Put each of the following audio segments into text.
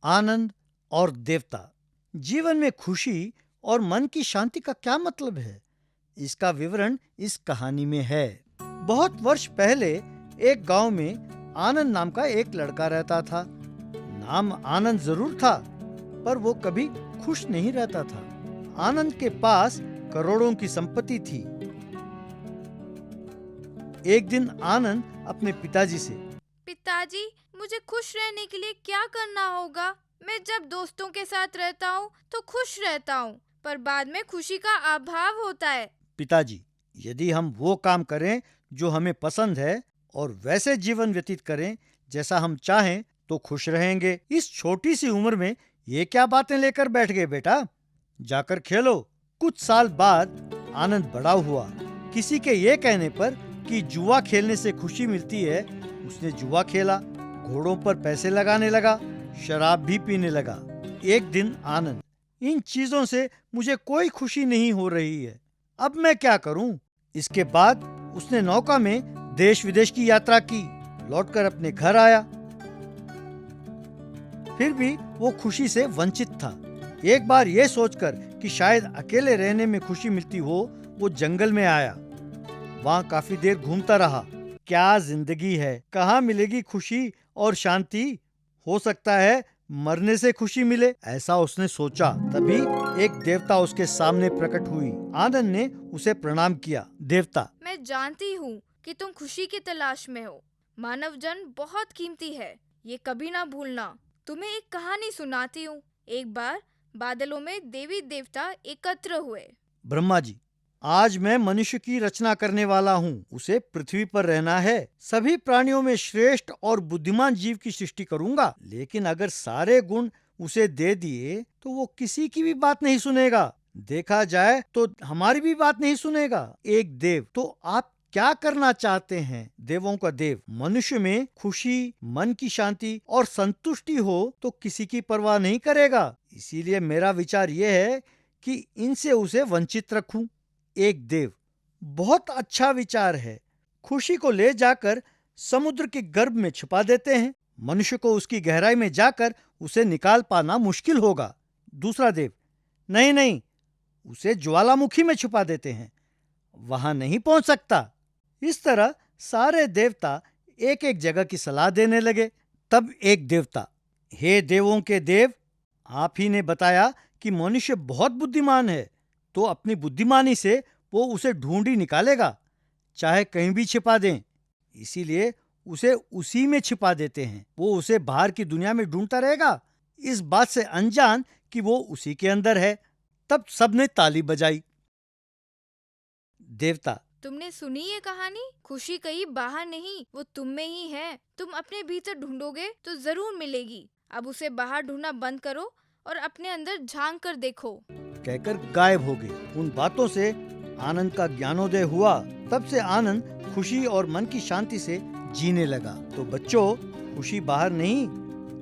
आनंद और देवता। जीवन में खुशी और मन की शांति का क्या मतलब है, इसका विवरण इस कहानी में है। बहुत वर्ष पहले एक गांव में आनंद नाम का एक लड़का रहता था। नाम आनंद जरूर था, पर वो कभी खुश नहीं रहता था। आनंद के पास करोड़ों की संपत्ति थी। एक दिन आनंद अपने पिताजी से, पिताजी, मुझे खुश रहने के लिए क्या करना होगा? मैं जब दोस्तों के साथ रहता हूँ तो खुश रहता हूँ, पर बाद में खुशी का अभाव होता है। पिताजी, यदि हम वो काम करें जो हमें पसंद है और वैसे जीवन व्यतीत करें जैसा हम चाहें तो खुश रहेंगे। इस छोटी सी उम्र में ये क्या बातें लेकर बैठ गए बेटा, जाकर खेलो। कुछ साल बाद आनंद बड़ा हुआ। किसी के ये कहने पर कि जुआ खेलने से खुशी मिलती है, उसने जुआ खेला, घोड़ों पर पैसे लगाने लगा, शराब भी पीने लगा। एक दिन आनंद, इन चीजों से मुझे कोई खुशी नहीं हो रही है, अब मैं क्या करूं? इसके बाद उसने नौका में देश विदेश की यात्रा की, लौटकर अपने घर आया। फिर भी वो खुशी से वंचित था। एक बार ये सोचकर कि शायद अकेले रहने में खुशी मिलती हो, वो जंगल में आया। वहाँ काफी देर घूमता रहा। क्या जिंदगी है, कहाँ मिलेगी खुशी और शांति? हो सकता है मरने से खुशी मिले, ऐसा उसने सोचा। तभी एक देवता उसके सामने प्रकट हुई। आनंद ने उसे प्रणाम किया। देवता, मैं जानती हूँ कि तुम खुशी की तलाश में हो। मानव जन्म बहुत कीमती है, ये कभी ना भूलना। तुम्हें एक कहानी सुनाती हूँ। एक बार बादलों में देवी देवता एकत्र हुए। ब्रह्मा जी, आज मैं मनुष्य की रचना करने वाला हूँ। उसे पृथ्वी पर रहना है। सभी प्राणियों में श्रेष्ठ और बुद्धिमान जीव की सृष्टि करूंगा, लेकिन अगर सारे गुण उसे दे दिए तो वो किसी की भी बात नहीं सुनेगा। देखा जाए तो हमारी भी बात नहीं सुनेगा। एक देव, तो आप क्या करना चाहते हैं? देवों का देव, मनुष्य में खुशी, मन की शांति और संतुष्टि हो तो किसी की परवाह नहीं करेगा। इसीलिए मेरा विचार यह है कि इनसे उसे वंचित रखूं। एक देव, बहुत अच्छा विचार है। खुशी को ले जाकर समुद्र के गर्भ में छुपा देते हैं। मनुष्य को उसकी गहराई में जाकर उसे निकाल पाना मुश्किल होगा। दूसरा देव, नहीं नहीं, उसे ज्वालामुखी में छुपा देते हैं, वहां नहीं पहुंच सकता। इस तरह सारे देवता एक एक जगह की सलाह देने लगे। तब एक देवता, हे देवों के देव, आप ही ने बताया कि मनुष्य बहुत बुद्धिमान है, तो अपनी बुद्धिमानी से वो उसे ढूंढ ही निकालेगा, चाहे कहीं भी छिपा दें। इसीलिए उसे उसी में छिपा देते हैं। वो उसे बाहर की दुनिया में ढूंढता रहेगा, इस बात से अनजान कि वो उसी के अंदर है। तब सबने ताली बजाई। देवता, तुमने सुनी ये कहानी? खुशी कहीं बाहर नहीं, वो तुम में ही है। तुम अपने भीतर ढूंढोगे तो जरूर मिलेगी। अब उसे बाहर ढूंढना बंद करो और अपने अंदर झांक कर देखो। कहकर गायब हो गए। उन बातों से आनंद का ज्ञानोदय हुआ। तब से आनंद खुशी और मन की शांति से जीने लगा। तो बच्चों, खुशी बाहर नहीं,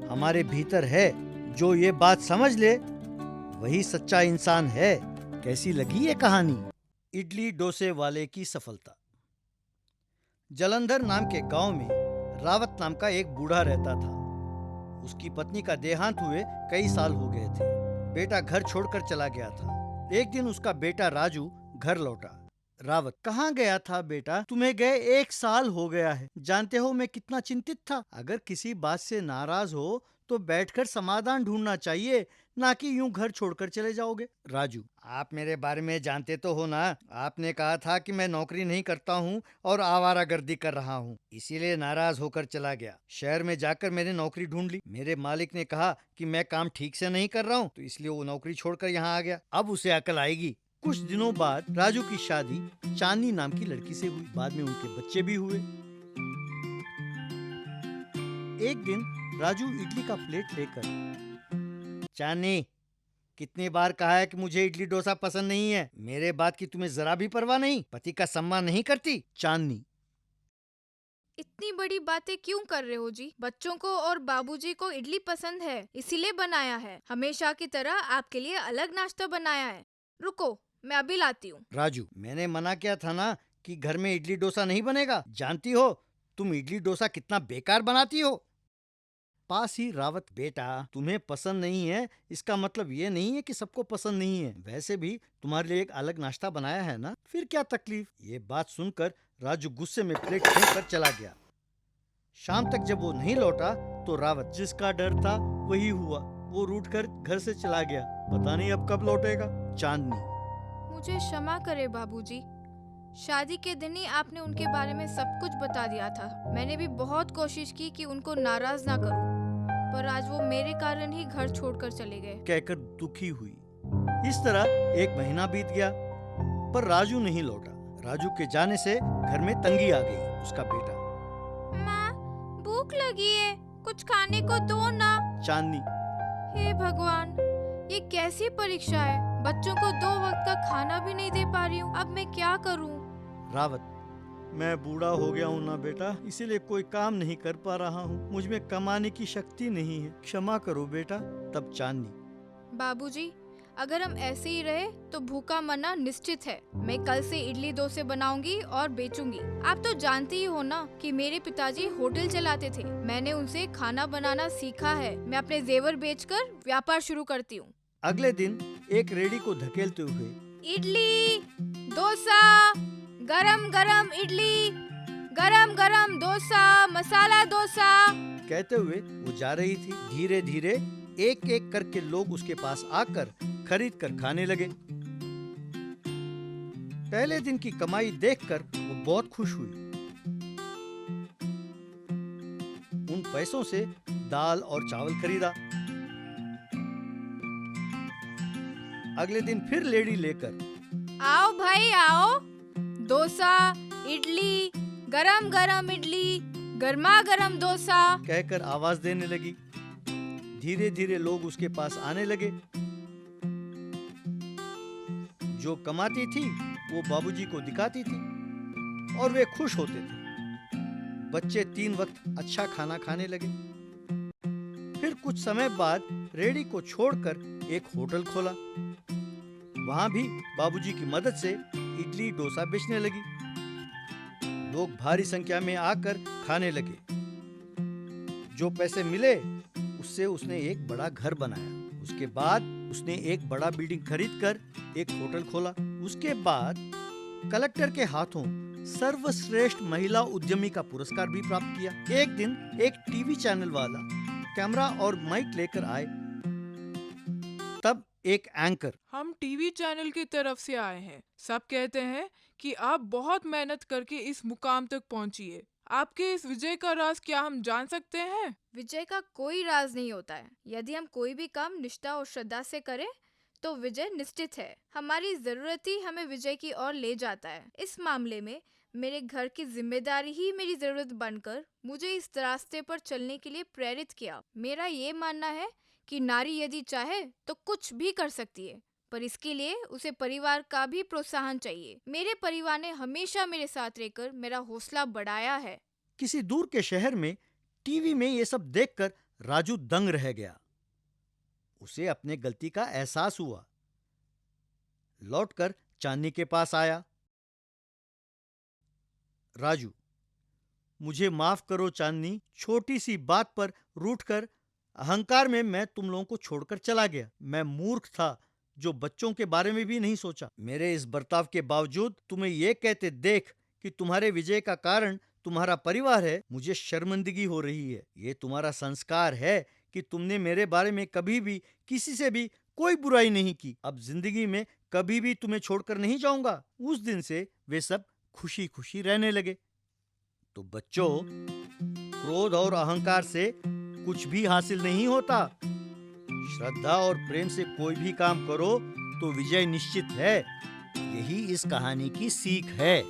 हमारे भीतर है। जो ये बात समझ ले वही सच्चा इंसान है। कैसी लगी ये कहानी? इडली डोसे वाले की सफलता। जलंधर नाम के गांव में रावत नाम का एक बूढ़ा रहता था। उसकी पत्नी का देहांत हुए कई साल हो गए थे। बेटा घर छोड़कर चला गया था। एक दिन उसका बेटा राजू घर लौटा। रावत, कहाँ गया था बेटा? तुम्हें गए 1 साल हो गया है। जानते हो मैं कितना चिंतित था। अगर किसी बात से नाराज हो तो बैठकर समाधान ढूंढना चाहिए, ना कि यूं घर छोड़कर चले जाओगे। राजू, आप मेरे बारे में जानते तो हो ना। आपने कहा था कि मैं नौकरी नहीं करता हूँ और आवारागर्दी कर रहा हूँ, इसीलिए नाराज होकर चला गया। शहर में जाकर मैंने नौकरी ढूंढ ली। मेरे मालिक ने कहा कि मैं काम ठीक से नहीं कर रहा हूँ, तो इसलिए वो नौकरी छोड़कर यहाँ आ गया। अब उसे अकल आएगी। कुछ दिनों बाद राजू की शादी चांदनी नाम की लड़की से हुई। बाद में उनके बच्चे भी हुए। एक दिन राजू इडली का प्लेट लेकर, चांदनी, कितनी बार कहा है कि मुझे इडली डोसा पसंद नहीं है। मेरे बात की तुम्हें जरा भी परवाह नहीं, पति का सम्मान नहीं करती। चांदनी, इतनी बड़ी बातें क्यों कर रहे हो जी? बच्चों को और बाबूजी को इडली पसंद है, इसीलिए बनाया है। हमेशा की तरह आपके लिए अलग नाश्ता बनाया है। रुको, मैं अभी लाती हूँ। राजू, मैंने मना किया था ना कि घर में इडली डोसा नहीं बनेगा। जानती हो तुम इडली डोसा कितना बेकार बनाती हो। पास ही रावत, बेटा तुम्हें पसंद नहीं है इसका मतलब ये नहीं है कि सबको पसंद नहीं है। वैसे भी तुम्हारे लिए एक अलग नाश्ता बनाया है ना, फिर क्या तकलीफ। ये बात सुनकर राजू गुस्से में प्लेट फेंक कर चला गया। शाम तक जब वो नहीं लौटा तो रावत, जिसका डर था वही हुआ, वो रूठकर घर से चला गया। पता नहीं अब कब लौटेगा। चांदनी, मुझे क्षमा करे बाबूजी, शादी के दिन ही आपने उनके बारे में सब कुछ बता दिया था। मैंने भी बहुत कोशिश की कि उनको नाराज ना करूं, पर आज वो मेरे कारण ही घर छोड़कर चले गए। कहकर दुखी हुई। इस तरह एक महीना बीत गया पर राजू नहीं लौटा। राजू के जाने से घर में तंगी आ गई। उसका बेटा, माँ भूख लगी है, कुछ खाने को दो ना। चांदनी, हे भगवान, ये कैसी परीक्षा है, बच्चों को 2 वक्त का खाना भी नहीं दे पा रही हूँ। अब मैं क्या करूँ। रावत, मैं बूढ़ा हो गया हूँ ना बेटा, इसीलिए कोई काम नहीं कर पा रहा हूँ। मुझ में कमाने की शक्ति नहीं है, क्षमा करो बेटा। तब चांदनी, बाबूजी, अगर हम ऐसे ही रहे तो भूखा मरना निश्चित है। मैं कल से इडली डोसे बनाऊंगी और बेचूंगी। आप तो जानते ही हो ना कि मेरे पिताजी होटल चलाते थे। मैंने उनसे खाना बनाना सीखा है। मैं अपने जेवर बेचकर व्यापार शुरू करती हूँ। अगले दिन एक रेडी को धकेलते हुए, इडली डोसा, गरम गरम इडली, गरम गरम डोसा, मसाला डोसा, कहते हुए वो जा रही थी। धीरे धीरे एक एक करके लोग उसके पास आकर खरीद कर खाने लगे। पहले दिन की कमाई देखकर वो बहुत खुश हुई। उन पैसों से दाल और चावल खरीदा। अगले दिन फिर लेडी लेकर, आओ भाई आओ, डोसा, इडली, गरम गरम इडली, गर्मा गरम डोसा, कहकर आवाज देने लगी। धीरे धीरे लोग उसके पास आने लगे। जो कमाती थी वो बाबूजी को दिखाती थी और वे खुश होते थे। बच्चे 3 वक्त अच्छा खाना खाने लगे। फिर कुछ समय बाद रेडी को छोड़कर एक होटल खोला। वहां भी बाबूजी की मदद से इडली डोसा बेचने लगी। लोग भारी संख्या में आकर खाने लगे। जो पैसे मिले उससे उसने एक बड़ा घर बनाया। उसके बाद उसने एक बड़ा बिल्डिंग खरीदकर एक होटल खोला। उसके बाद कलेक्टर के हाथों सर्वश्रेष्ठ महिला उद्यमी का पुरस्कार भी प्राप्त किया। एक दिन एक टीवी चैनल वाला कैमरा और माइक लेकर आए। तब एक एंकर, हम टीवी चैनल की तरफ से आए हैं। सब कहते हैं कि आप बहुत मेहनत करके इस मुकाम तक पहुंचिए। आपके इस विजय का राज क्या हम जान सकते हैं? विजय का कोई राज नहीं होता है। यदि हम कोई भी काम निष्ठा और श्रद्धा से करें तो विजय निश्चित है। हमारी जरूरत ही हमें विजय की ओर ले जाता है। इस मामले में मेरे घर की जिम्मेदारी ही मेरी जरूरत बनकर मुझे इस रास्ते पर चलने के लिए प्रेरित किया। मेरा ये मानना है कि नारी यदि चाहे तो कुछ भी कर सकती है, पर इसके लिए उसे परिवार का भी प्रोत्साहन चाहिए। मेरे परिवार ने हमेशा मेरे साथ रहकर मेरा हौसला बढ़ाया है। किसी दूर के शहर में टीवी में ये सब देखकर राजू दंग रह गया। उसे अपने गलती का एहसास हुआ। लौटकर चांदनी के पास आया। राजू, मुझे माफ करो चांदनी, छोटी सी बात पर रूठकर अहंकार में मैं तुम लोगों को छोड़कर चला गया। मैं मूर्ख था जो बच्चों के बारे में भी नहीं सोचा। मेरे इस बर्ताव के बावजूद तुम्हें यह कहते देख कि तुम्हारे विजय का कारण तुम्हारा परिवार है, मुझे शर्मिंदगी हो रही है। ये तुम्हारा संस्कार है कि तुमने मेरे बारे में कभी भी किसी से भी कोई बुराई नहीं की। अब जिंदगी में कभी भी तुम्हें छोड़कर नहीं जाऊंगा। उस दिन से वे सब खुशी खुशी रहने लगे। तो बच्चों, क्रोध और अहंकार से कुछ भी हासिल नहीं होता। श्रद्धा और प्रेम से कोई भी काम करो तो विजय निश्चित है। यही इस कहानी की सीख है।